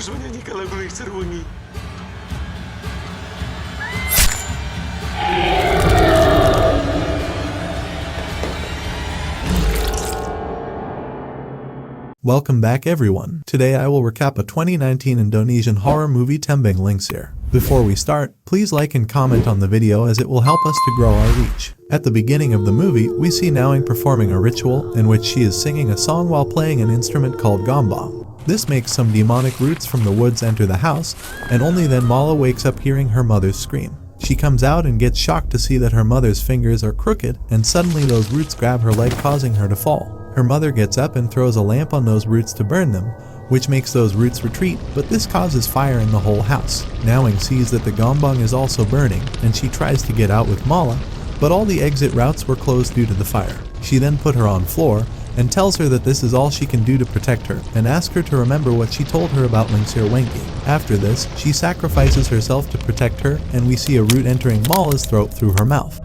harus menyanyikan lagu Lingsir Wengi. Welcome back everyone. Today I will recap a 2019 Indonesian horror movie Tembang Lingsir. Before we start, please like and comment on the video as it will help us to grow our reach. At the beginning of the movie, we see Nawang performing a ritual in which she is singing a song while playing an instrument called gombang. This makes some demonic roots from the woods enter the house, and only then Mala wakes up hearing her mother's scream. She comes out and gets shocked to see that her mother's fingers are crooked, and suddenly those roots grab her leg causing her to fall. Her mother gets up and throws a lamp on those roots to burn them, which makes those roots retreat, but this causes fire in the whole house. Nawang sees that the gombang is also burning, and she tries to get out with Mala, but all the exit routes were closed due to the fire. She then put her on floor, and tells her that this is all she can do to protect her, and asks her to remember what she told her about Lingsir Wengi. After this, she sacrifices herself to protect her, and we see a root entering Mala's throat through her mouth.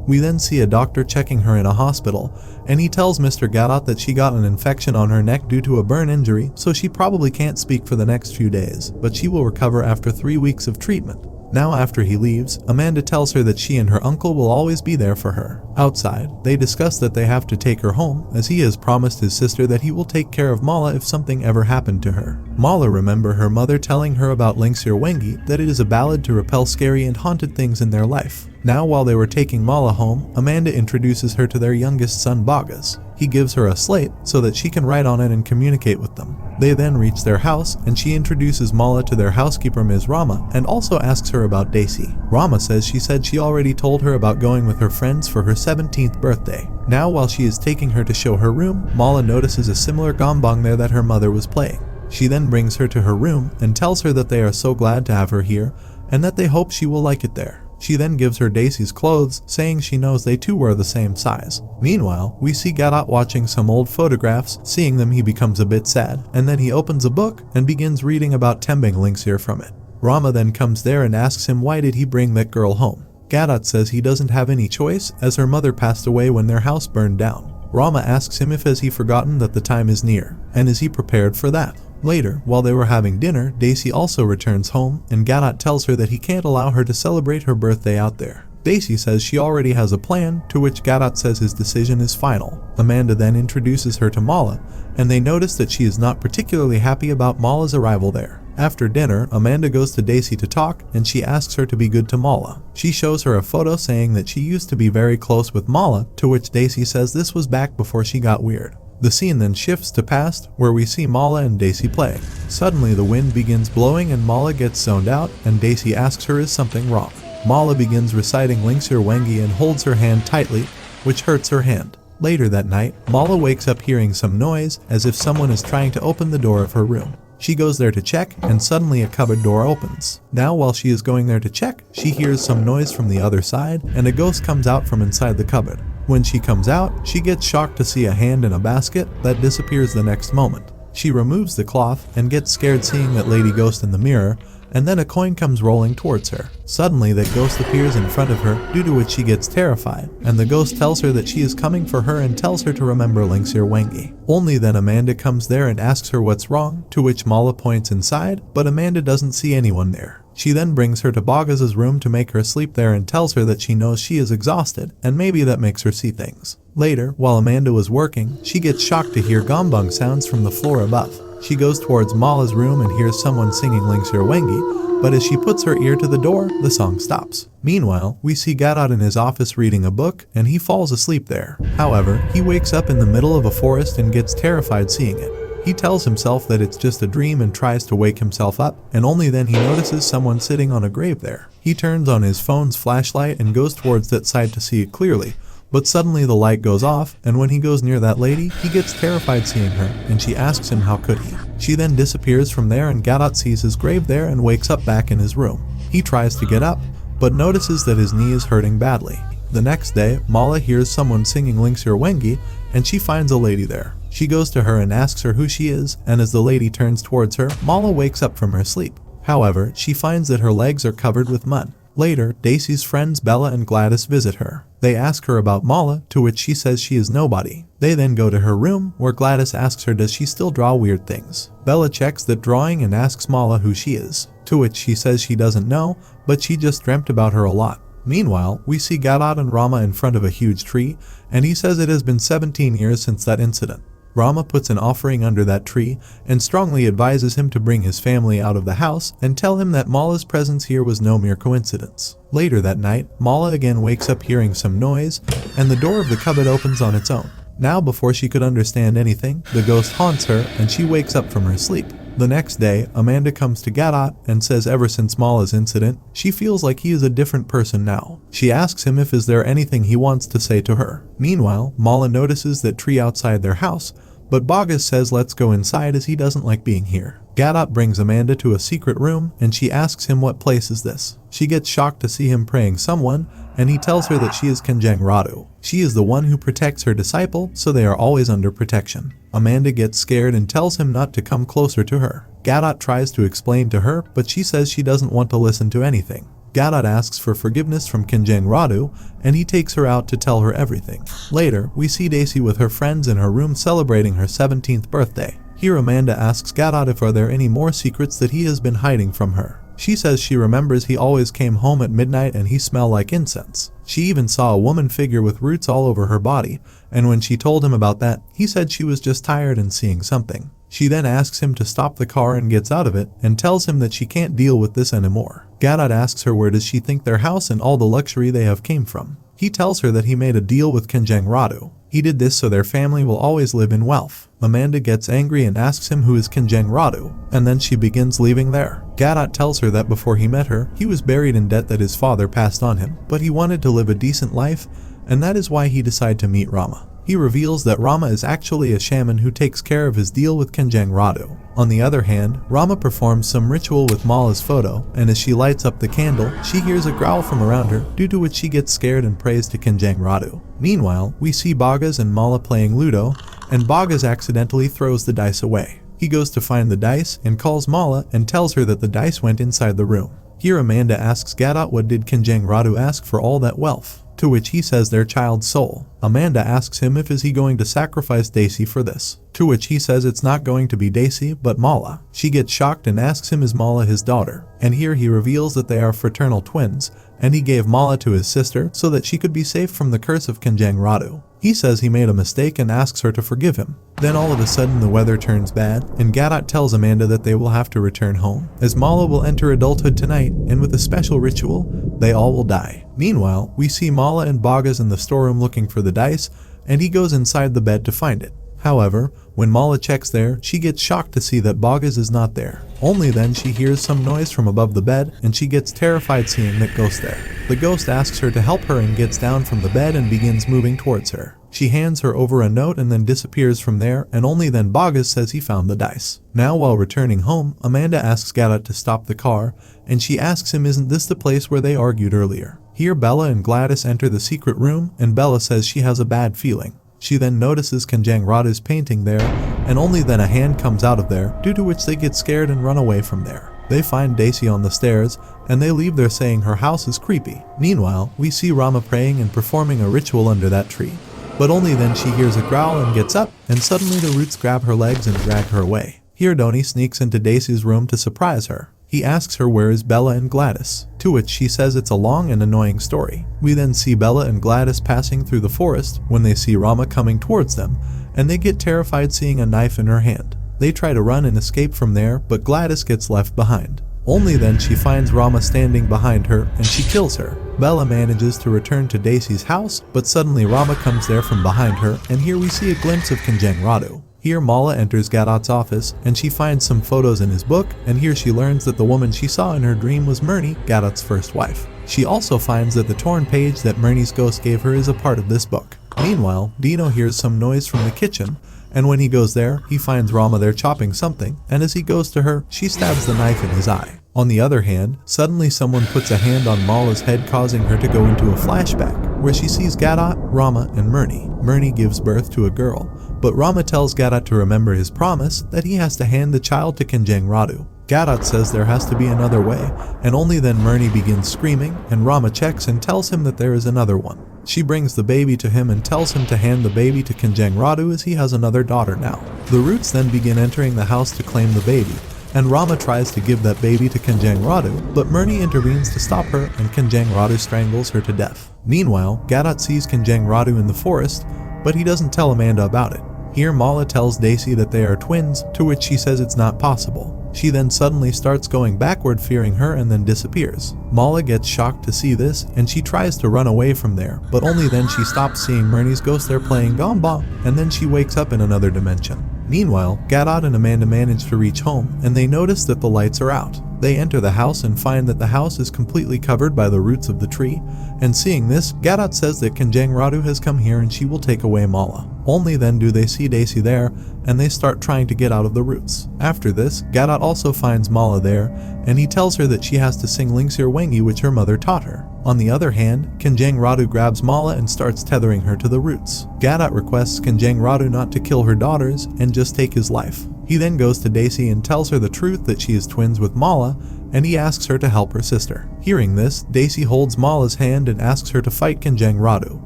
We then see a doctor checking her in a hospital, and he tells Mr. Gatot that she got an infection on her neck due to a burn injury, so she probably can't speak for the next few days, but she will recover after 3 weeks of treatment. Now after he leaves, Amanda tells her that she and her uncle will always be there for her. Outside, they discuss that they have to take her home, as he has promised his sister that he will take care of Mala if something ever happened to her. Mala remember her mother telling her about Lingsir Wengi, that it is a ballad to repel scary and haunted things in their life. Now while they were taking Mala home, Amanda introduces her to their youngest son Bagas. He gives her a slate so that she can write on it and communicate with them. They then reach their house, and she introduces Mala to their housekeeper Ms. Rahma and also asks her about Daisy. Rahma says she said she already told her about going with her friends for her 17th birthday. Now while she is taking her to show her room, Mala notices a similar gombang there that her mother was playing. She then brings her to her room and tells her that they are so glad to have her here and that they hope she will like it there. She then gives her Daisy's clothes, saying she knows they too were the same size. Meanwhile, we see Gatot watching some old photographs. Seeing them, he becomes a bit sad, and then he opens a book and begins reading about Tembang Lingsir from it. Rahma then comes there and asks him why did he bring that girl home. Gatot says he doesn't have any choice, as her mother passed away when their house burned down. Rahma asks him if has he forgotten that the time is near, and is he prepared for that. Later, while they were having dinner, Daisy also returns home, and Gatot tells her that he can't allow her to celebrate her birthday out there. Daisy says she already has a plan, to which Gatot says his decision is final. Amanda then introduces her to Mala, and they notice that she is not particularly happy about Mala's arrival there. After dinner, Amanda goes to Daisy to talk, and she asks her to be good to Mala. She shows her a photo saying that she used to be very close with Mala, to which Daisy says this was back before she got weird. The scene then shifts to past, where we see Mala and Daisy playing. Suddenly the wind begins blowing and Mala gets zoned out, and Daisy asks her is something wrong. Mala begins reciting Lingsir Wengi and holds her hand tightly, which hurts her hand. Later that night, Mala wakes up hearing some noise, as if someone is trying to open the door of her room. She goes there to check, and suddenly a cupboard door opens. Now while she is going there to check, she hears some noise from the other side, and a ghost comes out from inside the cupboard. When she comes out, she gets shocked to see a hand in a basket that disappears the next moment. She removes the cloth and gets scared seeing that lady ghost in the mirror, and then a coin comes rolling towards her. Suddenly that ghost appears in front of her, due to which she gets terrified, and the ghost tells her that she is coming for her and tells her to remember Lingsir Wengi. Only then Amanda comes there and asks her what's wrong, to which Mala points inside, but Amanda doesn't see anyone there. She then brings her to Bagas's room to make her sleep there and tells her that she knows she is exhausted, and maybe that makes her see things. Later, while Amanda was working, she gets shocked to hear gombang sounds from the floor above. She goes towards Mala's room and hears someone singing Lingsir Wengi, but as she puts her ear to the door, the song stops. Meanwhile, we see Gatot in his office reading a book, and he falls asleep there. However, he wakes up in the middle of a forest and gets terrified seeing it. He tells himself that it's just a dream and tries to wake himself up, and only then he notices someone sitting on a grave there. He turns on his phone's flashlight and goes towards that side to see it clearly, but suddenly the light goes off, and when he goes near that lady, he gets terrified seeing her, and she asks him how could he. She then disappears from there, and Gatot sees his grave there and wakes up back in his room. He tries to get up, but notices that his knee is hurting badly. The next day, Mala hears someone singing Lingsir Wengi, and she finds a lady there. She goes to her and asks her who she is, and as the lady turns towards her, Mala wakes up from her sleep. However, she finds that her legs are covered with mud. Later, Daisie's friends Bella and Gladys visit her. They ask her about Mala, to which she says she is nobody. They then go to her room, where Gladys asks her does she still draw weird things. Bella checks that drawing and asks Mala who she is, to which she says she doesn't know, but she just dreamt about her a lot. Meanwhile, we see Gatot and Rahma in front of a huge tree, and he says it has been 17 years since that incident. Rahma puts an offering under that tree and strongly advises him to bring his family out of the house and tell him that Mala's presence here was no mere coincidence. Later that night, Mala again wakes up hearing some noise, and the door of the cupboard opens on its own. Now, before she could understand anything, the ghost haunts her and she wakes up from her sleep. The next day, Amanda comes to Gatot and says ever since Mala's incident, she feels like he is a different person now. She asks him if is there anything he wants to say to her. Meanwhile, Mala notices that tree outside their house, but Bogus says let's go inside as he doesn't like being here. Gatot brings Amanda to a secret room and she asks him what place is this. She gets shocked to see him praying someone, and he tells her that she is 𝐂𝐃𝐒𝐒. She is the one who protects her disciple, so they are always under protection. Amanda gets scared and tells him not to come closer to her. Gatot tries to explain to her, but she says she doesn't want to listen to anything. Gatot asks for forgiveness from 𝐂𝐃𝐒𝐒, and he takes her out to tell her everything. Later, we see Daisy with her friends in her room celebrating her 17th birthday. Here Amanda asks Gatot if are there any more secrets that he has been hiding from her. She says she remembers he always came home at midnight and he smelled like incense. She even saw a woman figure with roots all over her body, and when she told him about that, he said she was just tired and seeing something. She then asks him to stop the car and gets out of it, and tells him that she can't deal with this anymore. Gatot asks her where does she think their house and all the luxury they have came from. He tells her that he made a deal with 𝐂𝐃𝐒𝐒. He did this so their family will always live in wealth. Amanda gets angry and asks him who is 𝐂𝐃𝐒𝐒, and then she begins leaving there. Gatot tells her that before he met her, he was buried in debt that his father passed on him, but he wanted to live a decent life, and that is why he decided to meet Rahma. He reveals that Rahma is actually a shaman who takes care of his deal with 𝐂𝐃𝐒𝐒. On the other hand, Rahma performs some ritual with Mala's photo, and as she lights up the candle, she hears a growl from around her, due to which she gets scared and prays to 𝐂𝐃𝐒𝐒. Meanwhile, we see Bogus and Mala playing Ludo, and Bogus accidentally throws the dice away. He goes to find the dice and calls Mala and tells her that the dice went inside the room. Here Amanda asks Gatot what did 𝐂𝐃𝐒𝐒 ask for all that wealth, to which he says their child's soul. Amanda asks him if is he going to sacrifice Daisy for this, to which he says it's not going to be Daisy but Mala. She gets shocked and asks him is Mala his daughter, and here he reveals that they are fraternal twins, and he gave Mala to his sister so that she could be safe from the curse of 𝐂𝐃𝐒𝐒. He says he made a mistake and asks her to forgive him. Then all of a sudden the weather turns bad, and Gatot tells Amanda that they will have to return home, as Mala will enter adulthood tonight, and with a special ritual, they all will die. Meanwhile, we see Mala and Bogus in the storeroom looking for the dice, and he goes inside the bed to find it. However, when Mala checks there, she gets shocked to see that Bogus is not there. Only then she hears some noise from above the bed, and she gets terrified seeing that ghost there. The ghost asks her to help her and gets down from the bed and begins moving towards her. She hands her over a note and then disappears from there, and only then Bogus says he found the dice. Now while returning home, Amanda asks Gatot to stop the car, and she asks him isn't this the place where they argued earlier. Here Bella and Gladys enter the secret room, and Bella says she has a bad feeling. She then notices 𝐂𝐃𝐒𝐒's painting there, and only then a hand comes out of there, due to which they get scared and run away from there. They find Daisy on the stairs, and they leave there saying her house is creepy. Meanwhile, we see Rahma praying and performing a ritual under that tree. But only then she hears a growl and gets up, and suddenly the roots grab her legs and drag her away. Here Donnie sneaks into Daisy's room to surprise her. He asks her where is Bella and Gladys, to which she says it's a long and annoying story. We then see Bella and Gladys passing through the forest when they see Rahma coming towards them, and they get terrified seeing a knife in her hand. They try to run and escape from there, but Gladys gets left behind. Only then she finds Rahma standing behind her and she kills her. Bella manages to return to Daisy's house, but suddenly Rahma comes there from behind her, and here we see a glimpse of 𝐂𝐃𝐒𝐒. Here Mala enters Gatot's office and she finds some photos in his book, and here she learns that the woman she saw in her dream was Myrni, Gatot's first wife. She also finds that the torn page that Myrni's ghost gave her is a part of this book. Meanwhile, Dino hears some noise from the kitchen, and when he goes there, he finds Rahma there chopping something, and as he goes to her, she stabs the knife in his eye. On the other hand, suddenly someone puts a hand on Mala's head, causing her to go into a flashback, where she sees Gatot, Rahma, and Myrni. Myrni gives birth to a girl, but Rahma tells Gatot to remember his promise that he has to hand the child to 𝐂𝐃𝐒𝐒. Gatot says there has to be another way, and only then Myrni begins screaming, and Rahma checks and tells him that there is another one. She brings the baby to him and tells him to hand the baby to 𝐂𝐃𝐒 as he has another daughter now. The roots then begin entering the house to claim the baby, and Rahma tries to give that baby to 𝐂𝐃𝐒, but Myrni intervenes to stop her and 𝐂𝐃𝐒 strangles her to death. Meanwhile, Gatot sees 𝐂𝐃𝐒 in the forest, but he doesn't tell Amanda about it. Here Mala tells Daisy that they are twins, to which she says it's not possible. She then suddenly starts going backward, fearing her, and then disappears. Mala gets shocked to see this, and she tries to run away from there, but only then she stops seeing Myrni's ghost there playing gamba, and then she wakes up in another dimension. Meanwhile, Gatot and Amanda manage to reach home, and they notice that the lights are out. They enter the house and find that the house is completely covered by the roots of the tree, and seeing this, Gatot says that 𝐂𝐃𝐒 has come here and she will take away Mala. Only then do they see Daisy there, and they start trying to get out of the roots. After this, Gatot also finds Mala there, and he tells her that she has to sing Lingsir Wengi, which her mother taught her. On the other hand, 𝐂𝐃𝐒 grabs Mala and starts tethering her to the roots. Gatot requests 𝐂𝐃𝐒 not to kill her daughters and just take his life. He then goes to Daisy and tells her the truth that she is twins with Mala, and he asks her to help her sister. Hearing this, Daisy holds Mala's hand and asks her to fight 𝐂𝐃𝐒.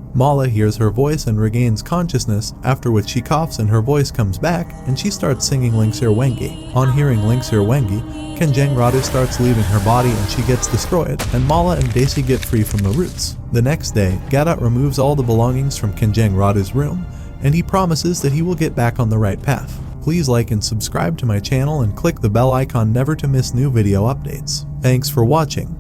Mala hears her voice and regains consciousness, after which she coughs and her voice comes back, and she starts singing Lingsir Wengi. On hearing Lingsir Wengi, 𝐂𝐃𝐒 starts leaving her body and she gets destroyed, and Mala and Daisy get free from the roots. The next day, Gatot removes all the belongings from 𝐂𝐃𝐒's room, and he promises that he will get back on the right path. Please like and subscribe to my channel and click the bell icon never to miss new video updates. Thanks for watching.